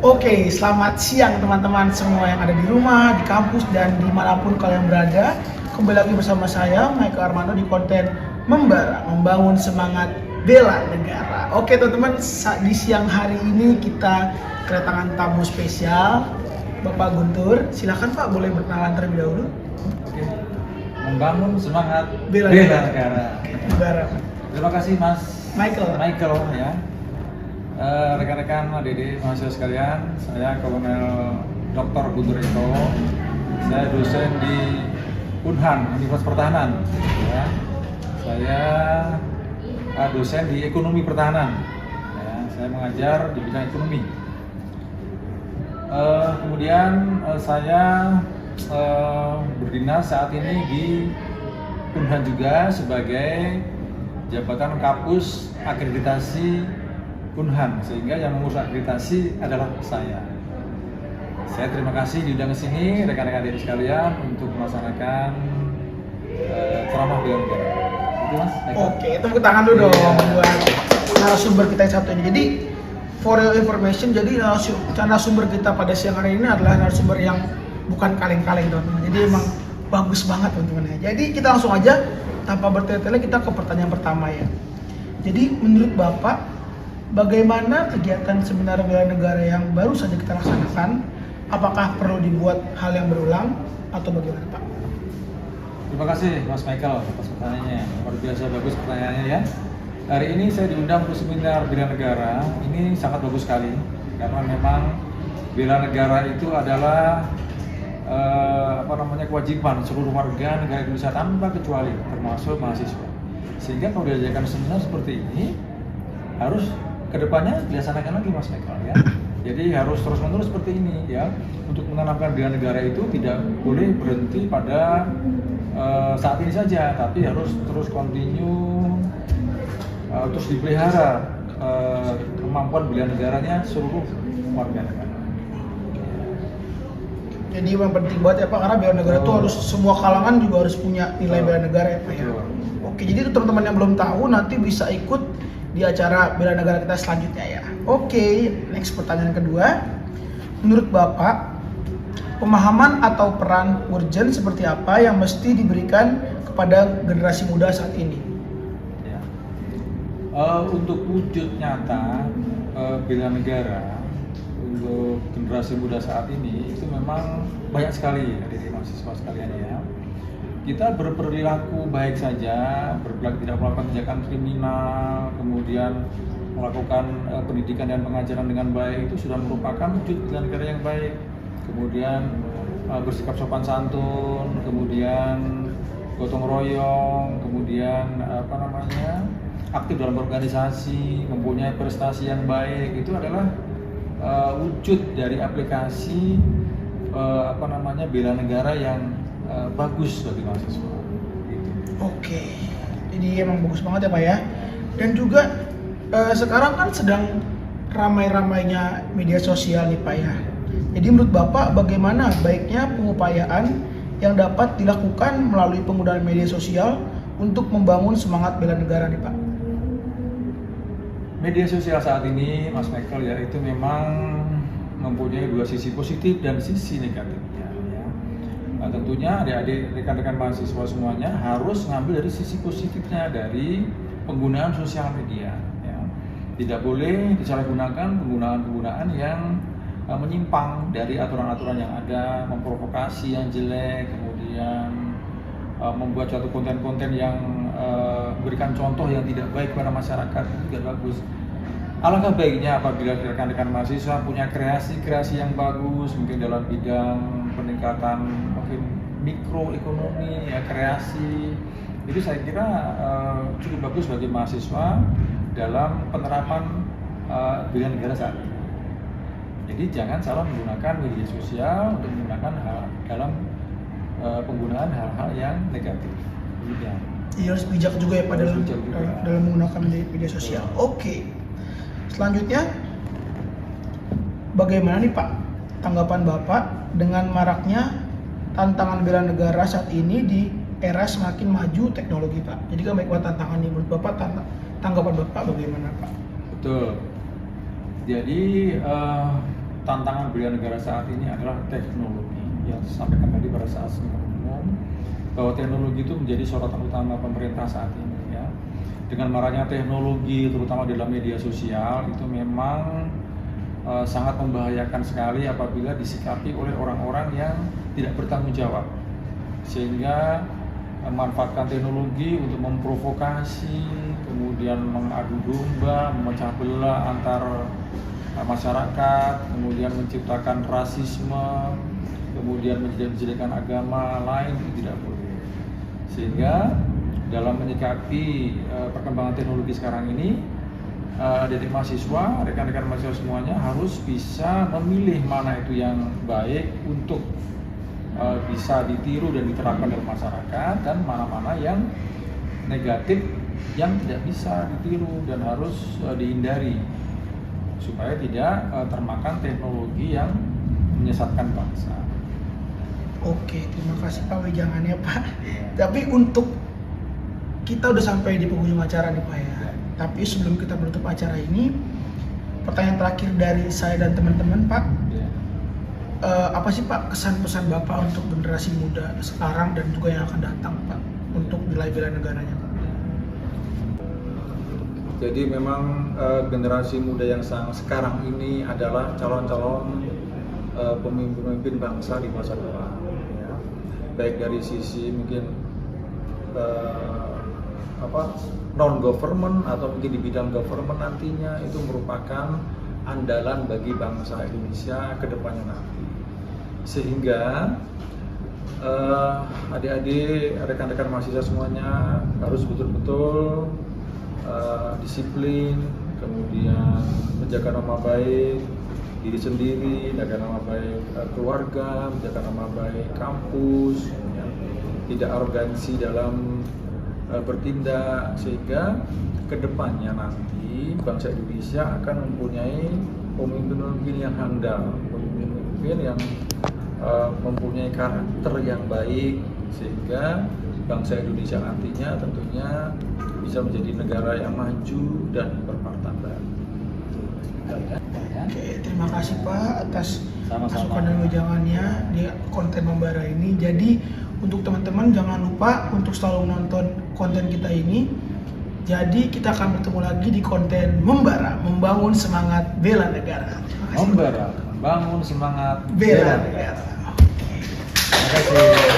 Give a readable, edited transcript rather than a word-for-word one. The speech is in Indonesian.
Oke, selamat siang teman-teman semua yang ada di rumah, di kampus, dan dimanapun kalian berada. Kembali lagi bersama saya, Michael Armando, di konten Membara, membangun semangat bela negara. Oke teman-teman, di siang hari ini kita kedatangan tamu spesial, Bapak Guntur. Silakan Pak, boleh berkenalan terlebih dahulu. Oke. Membangun semangat Bela negara. Negara. Terima kasih Mas Michael ya. Rekan-rekan adik-adik mahasiswa sekalian, saya Kolonel Dr. Guntur Eko. Saya dosen di Unhan, Universitas Pertahanan. Ya. Saya dosen di ekonomi pertahanan. Ya, saya mengajar di bidang ekonomi. Kemudian saya berdinas saat ini di Unhan juga sebagai jabatan Kapus Akreditasi Unhan, sehingga yang mengurus akreditasi adalah saya. Saya terima kasih diundang ke sini rekan-rekan adik sekalian untuk melaksanakan ceramah bela negara. Itu Mas. Oke, tepuk tangan dulu dong buat narasumber kita yang satu ini. Jadi for your information, jadi narasumber kita pada siang hari ini adalah narasumber yang bukan kaleng-kaleng teman-teman. Jadi emang bagus banget teman-teman ya. Jadi kita langsung aja tanpa bertele-tele kita ke pertanyaan pertama ya. Jadi menurut Bapak, bagaimana kegiatan seminar bela negara yang baru saja kita laksanakan? Apakah perlu dibuat hal yang berulang atau bagaimana Pak? Terima kasih Mas Michael atas pertanyaannya. Luar biasa bagus pertanyaannya ya. Hari ini saya diundang untuk seminar bela negara. Ini sangat bagus sekali karena memang bela negara itu adalah kewajiban seluruh warga negara Indonesia tanpa kecuali, termasuk mahasiswa. Sehingga kalau diadakan seminar seperti ini harus kedepannya dilaksanakan lagi Mas Michael ya. Jadi harus terus-menerus seperti ini ya. Untuk menanamkan bela negara itu tidak boleh berhenti pada saat ini saja, tapi harus terus continue, terus dipelihara kemampuan bela negaranya seluruh warga negara. Jadi yang penting banget ya Pak, karena bela negara itu harus semua kalangan juga harus punya nilai bela negara ya Pak ya. Oke, jadi itu teman-teman yang belum tahu nanti bisa ikut di acara bela negara kita selanjutnya ya. Oke, next pertanyaan kedua. Menurut Bapak, pemahaman atau peran urgent seperti apa yang mesti diberikan kepada generasi muda saat ini? Ya. Untuk wujud nyata bela negara untuk generasi muda saat ini itu memang banyak sekali dari mahasiswa sekalian ya. Kita berperilaku baik saja, berperilaku tidak melakukan tindakan kriminal, kemudian melakukan pendidikan dan pengajaran dengan baik, itu sudah merupakan wujud bela negara yang baik. Kemudian bersikap sopan santun, kemudian gotong royong, kemudian aktif dalam organisasi, mempunyai prestasi yang baik, itu adalah wujud dari aplikasi bela negara yang bagus bagi mahasiswa. Gitu. Oke, jadi emang bagus banget ya Pak ya. Dan juga sekarang kan sedang ramai-ramainya media sosial nih Pak ya. Jadi menurut Bapak bagaimana baiknya pengupayaan yang dapat dilakukan melalui penggunaan media sosial untuk membangun semangat bela negara nih Pak? Media sosial saat ini Mas Michael ya itu memang mempunyai dua sisi positif dan sisi negatifnya. Nah, tentunya adik-adik rekan-rekan mahasiswa semuanya harus ngambil dari sisi positifnya dari penggunaan sosial media. Ya. Tidak boleh disalahgunakan penggunaan yang menyimpang dari aturan-aturan yang ada, memprovokasi yang jelek, kemudian membuat suatu konten-konten yang memberikan contoh yang tidak baik kepada masyarakat, itu tidak bagus. Alangkah baiknya apabila rekan-rekan mahasiswa punya kreasi-kreasi yang bagus, mungkin dalam bidang peningkatan mungkin mikroekonomi, ya kreasi, itu saya kira cukup bagus bagi mahasiswa dalam penerapan bela negara saat ini. Jadi jangan salah menggunakan media sosial untuk menggunakan dalam penggunaan hal-hal yang negatif. Iya, harus bijak juga ya Pak dalam menggunakan media sosial. Oke. Selanjutnya, bagaimana nih Pak tanggapan Bapak dengan maraknya tantangan bela negara saat ini di era semakin maju teknologi Pak? Jadi kan banyak tantangan nih, menurut Bapak tanggapan Bapak bagaimana Pak? Betul. Jadi tantangan bela negara saat ini adalah teknologi. Yang disampaikan tadi pada saat singkat umum bahwa teknologi itu menjadi sorotan utama pemerintah saat ini ya. Dengan maraknya teknologi terutama dalam media sosial itu memang sangat membahayakan sekali apabila disikapi oleh orang-orang yang tidak bertanggung jawab, sehingga memanfaatkan teknologi untuk memprovokasi, kemudian mengadu domba, memecah belah antar masyarakat, kemudian menciptakan rasisme, kemudian menjelek-jelekan agama lain, itu tidak boleh. Sehingga dalam menyikapi perkembangan teknologi sekarang ini, adik-adik mahasiswa, rekan-rekan mahasiswa semuanya harus bisa memilih mana itu yang baik untuk bisa ditiru dan diterapkan dalam masyarakat, dan mana-mana yang negatif yang tidak bisa ditiru dan harus dihindari supaya tidak termakan teknologi yang menyesatkan bangsa. Oke, terima kasih Pak wejangannya Pak. Tapi untuk kita udah sampai di penghujung acara nih Pak ya. Tapi sebelum kita menutup acara ini, pertanyaan terakhir dari saya dan teman-teman Pak, apa sih Pak kesan pesan Bapak untuk generasi muda sekarang dan juga yang akan datang Pak untuk nilai bela negaranya Pak? Jadi memang generasi muda yang sekarang ini adalah calon-calon pemimpin bangsa di masa depan, ya. Baik dari sisi mungkin non government atau mungkin di bidang government nantinya itu merupakan andalan bagi bangsa Indonesia ke depannya nanti. Sehingga adik-adik, rekan-rekan mahasiswa semuanya harus betul-betul disiplin, kemudian menjaga nama baik diri sendiri, menjaga nama baik keluarga, menjaga nama baik kampus, ya. Tidak arogansi dalam bertindak, sehingga kedepannya nanti bangsa Indonesia akan mempunyai pemimpin-pemimpin yang handal, pemimpin-pemimpin yang mempunyai karakter yang baik, sehingga bangsa Indonesia nantinya tentunya bisa menjadi negara yang maju dan bermartabat. Oke, terima kasih Pak atas Sama-sama. masukan dan wejangannya di konten Membara ini. Jadi untuk teman-teman jangan lupa untuk selalu nonton konten kita ini. Jadi kita akan bertemu lagi di konten Membara, membangun semangat bela negara. Membara, membangun semangat Bela negara. Terima kasih.